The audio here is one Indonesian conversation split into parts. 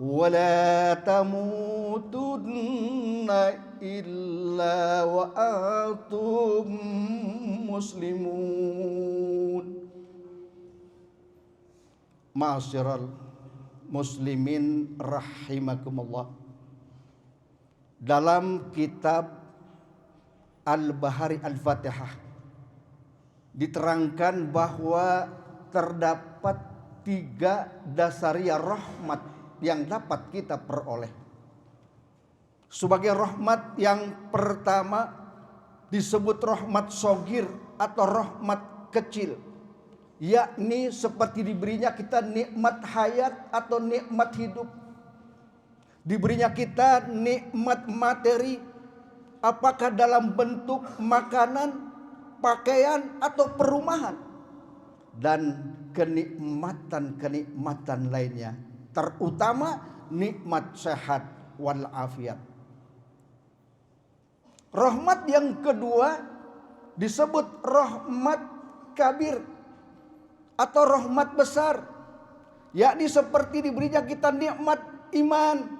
ولا تموتن إلا وأنتم مسلمون. Ma'asyiral muslimin rahimakumullah. Dalam kitab Al-Bahari Al-Fatihah diterangkan bahwa terdapat 3 dasariah rahmat yang dapat kita peroleh. Sebagai rahmat yang pertama disebut rahmat sogir atau rahmat kecil, yakni seperti diberinya kita nikmat hayat atau nikmat hidup, diberinya kita nikmat materi, apakah dalam bentuk makanan, pakaian atau perumahan, dan kenikmatan-kenikmatan lainnya, terutama nikmat sehat wal afiat. Rahmat yang kedua disebut rahmat kabir atau rahmat besar, yakni seperti diberinya kita nikmat iman,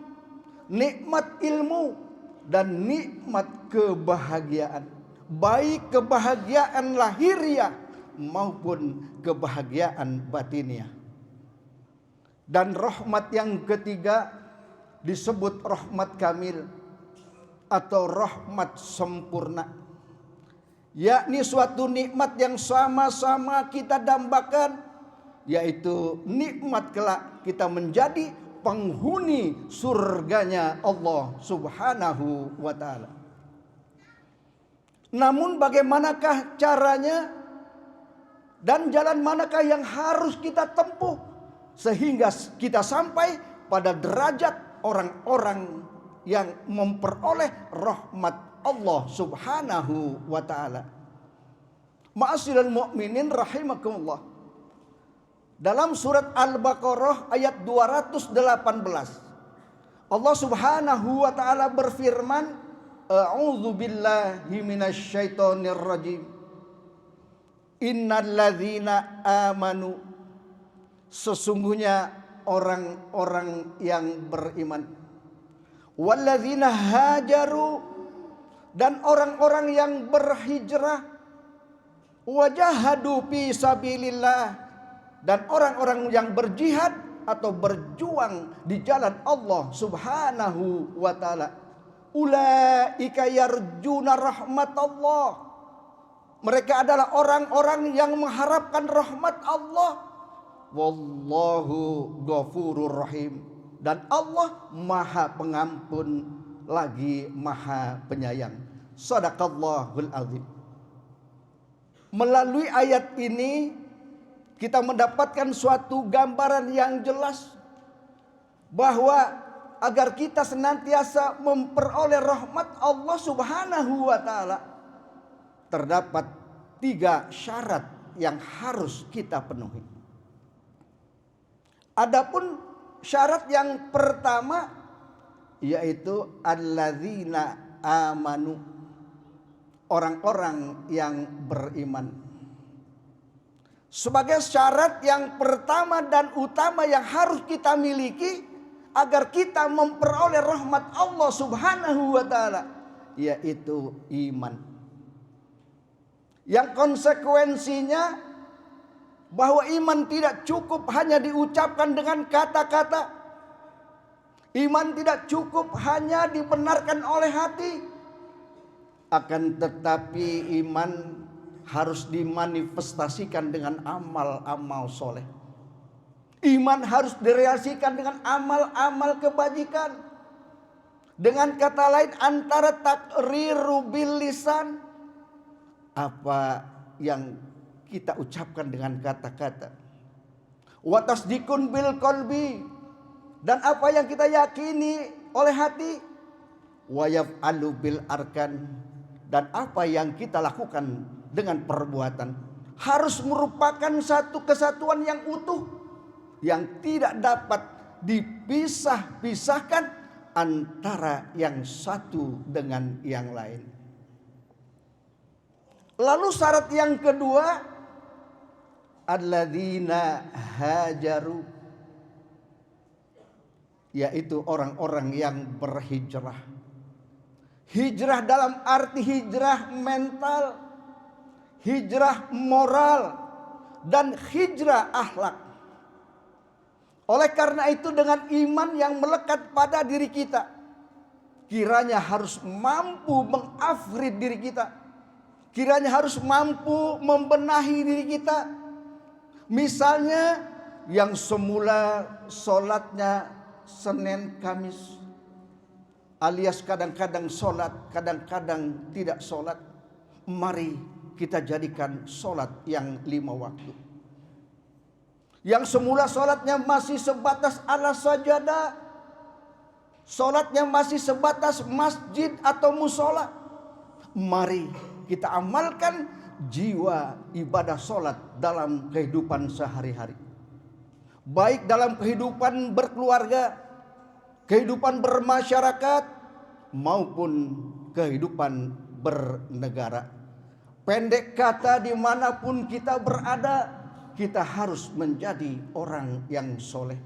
nikmat ilmu, dan nikmat kebahagiaan, baik kebahagiaan lahiriah maupun kebahagiaan batiniah. Dan rahmat yang ketiga disebut rahmat kamil atau rahmat sempurna, yakni suatu nikmat yang sama-sama kita dambakan, yaitu nikmat kelak kita menjadi penghuni surganya Allah Subhanahu wa ta'ala. Namun bagaimanakah caranya dan jalan manakah yang harus kita tempuh sehingga kita sampai pada derajat orang-orang yang memperoleh rahmat Allah Subhanahu wa ta'ala? Ma'asyiral mu'minin rahimakumullah. Dalam surat Al-Baqarah ayat 218 Allah Subhanahu wa ta'ala berfirman, A'udzu billahi minasyaitonir rajim. Innal ladzina amanu, sesungguhnya orang-orang yang beriman, walladzina hajaru, dan orang-orang yang berhijrah, wajahadu fi sabilillah, dan orang-orang yang berjihad atau berjuang di jalan Allah Subhanahu wa ta'ala. Ulaika yarjuna rahmatallah, mereka adalah orang-orang yang mengharapkan rahmat Allah. Wallahu ghafurur rahim, dan Allah Maha Pengampun lagi Maha Penyayang. Shadaqallahul azim. Melalui ayat ini kita mendapatkan suatu gambaran yang jelas bahwa agar kita senantiasa memperoleh rahmat Allah Subhanahu wa ta'ala, terdapat 3 syarat yang harus kita penuhi. Adapun syarat yang pertama yaitu alladzina amanu, orang-orang yang beriman. Sebagai syarat yang pertama dan utama yang harus kita miliki agar kita memperoleh rahmat Allah Subhanahu wa ta'ala, yaitu iman. Yang konsekuensinya bahwa iman tidak cukup hanya diucapkan dengan kata-kata. Iman tidak cukup hanya dibenarkan oleh hati. Akan tetapi iman harus dimanifestasikan dengan amal-amal soleh. Iman harus direalisasikan dengan amal-amal kebajikan. Dengan kata lain, antara takriru bil lisan, apa yang kita ucapkan dengan kata-kata, wa tasdikun bil qalbi, dan apa yang kita yakini oleh hati, wa yaf'alu bil arkan, dan apa yang kita lakukan dengan perbuatan, harus merupakan satu kesatuan yang utuh yang tidak dapat dipisah-pisahkan antara yang satu dengan yang lain. Lalu syarat yang kedua, alladzina hajaru, yaitu orang-orang yang berhijrah. Hijrah dalam arti hijrah mental, hijrah moral, dan hijrah akhlak. Oleh karena itu, dengan iman yang melekat pada diri kita, kiranya harus mampu mengupgrade diri kita, kiranya harus mampu membenahi diri kita. Misalnya yang semula sholatnya Senin Kamis, alias kadang-kadang sholat, kadang-kadang tidak sholat, mari kita jadikan sholat yang 5 waktu. Yang semula sholatnya masih sebatas ala sajadah, sholatnya masih sebatas masjid atau musola, mari kita amalkan jiwa ibadah sholat dalam kehidupan sehari-hari. Baik dalam kehidupan berkeluarga, kehidupan bermasyarakat, maupun kehidupan bernegara. Pendek kata, dimanapun kita berada, kita harus menjadi orang yang soleh.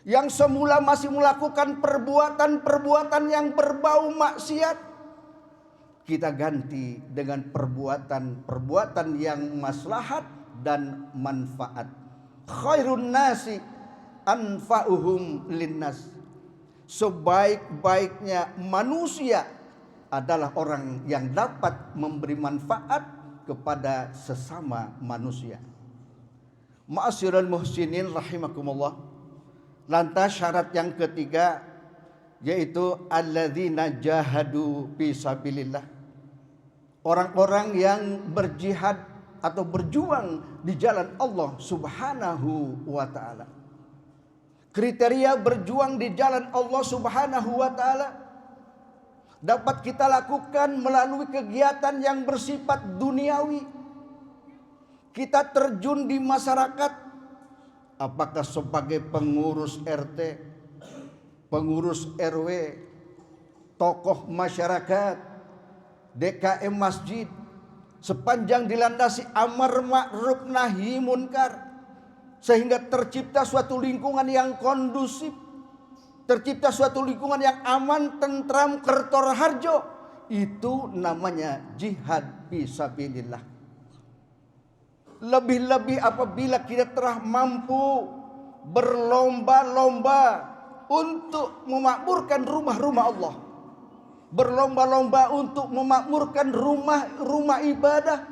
Yang semula masih melakukan perbuatan-perbuatan yang berbau maksiat, kita ganti dengan perbuatan-perbuatan yang maslahat dan manfaat. Khairun nasi anfa'uhum linnas. Sebaik-baiknya manusia adalah orang yang dapat memberi manfaat kepada sesama manusia. Ma'asyiral muhsinin rahimakumullah. Lantas syarat yang ketiga, yaitu alladzina jahadu fi sabilillah. Orang-orang yang berjihad atau berjuang di jalan Allah Subhanahu wa taala. Kriteria berjuang di jalan Allah Subhanahu wa taala dapat kita lakukan melalui kegiatan yang bersifat duniawi. Kita terjun di masyarakat, apakah sebagai pengurus RT, pengurus RW, tokoh masyarakat, DKM masjid, sepanjang dilandasi amar ma'ruf nahi munkar, sehingga tercipta suatu lingkungan yang kondusif, tercipta suatu lingkungan yang aman, tentram, kertor harjo. Itu namanya jihad fisabilillah. Lebih-lebih apabila kita telah mampu berlomba-lomba untuk memakmurkan rumah-rumah Allah, berlomba-lomba untuk memakmurkan rumah-rumah ibadah.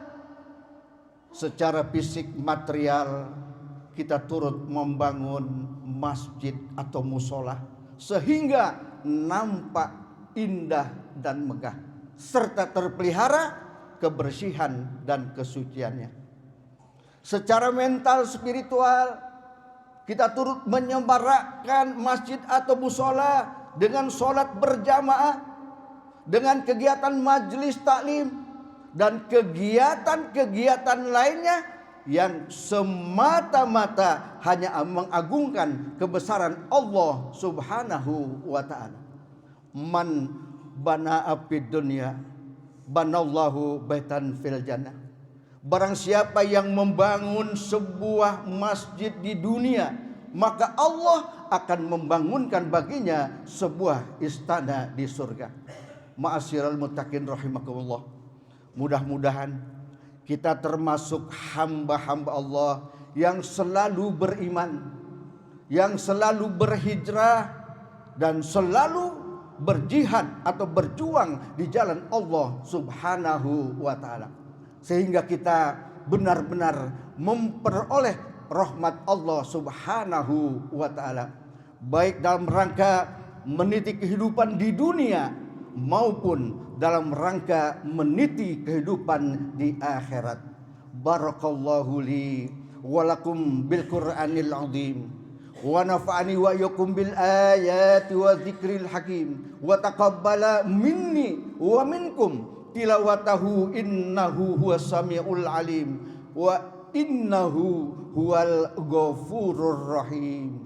Secara fisik material kita turut membangun masjid atau musola sehingga nampak indah dan megah, serta terpelihara kebersihan dan kesuciannya. Secara mental spiritual kita turut menyemarakkan masjid atau musola dengan sholat berjamaah, dengan kegiatan majelis taklim, dan kegiatan-kegiatan lainnya yang semata-mata hanya mengagungkan kebesaran Allah Subhanahu wa ta'ala. Man bana fid dunya banallahu baitan fil jannah. Barang siapa yang membangun sebuah masjid di dunia, maka Allah akan membangunkan baginya sebuah istana di surga. Ma'asyiral muttaqin rahimakumullah. Mudah-mudahan kita termasuk hamba-hamba Allah yang selalu beriman, yang selalu berhijrah, dan selalu berjihad atau berjuang di jalan Allah Subhanahu wa ta'ala, sehingga kita benar-benar memperoleh rahmat Allah Subhanahu wa ta'ala, baik dalam rangka meniti kehidupan di dunia maupun dalam rangka meniti kehidupan di akhirat. Barakallahu li wa lakum bil Qur'anil azim wa nafa'ani wa iyyakum bil ayati wa dzikril hakim wa taqabbala minni wa minkum tilawatahu innahu huwas samiul alim wa innahu huwal ghafurur rahim.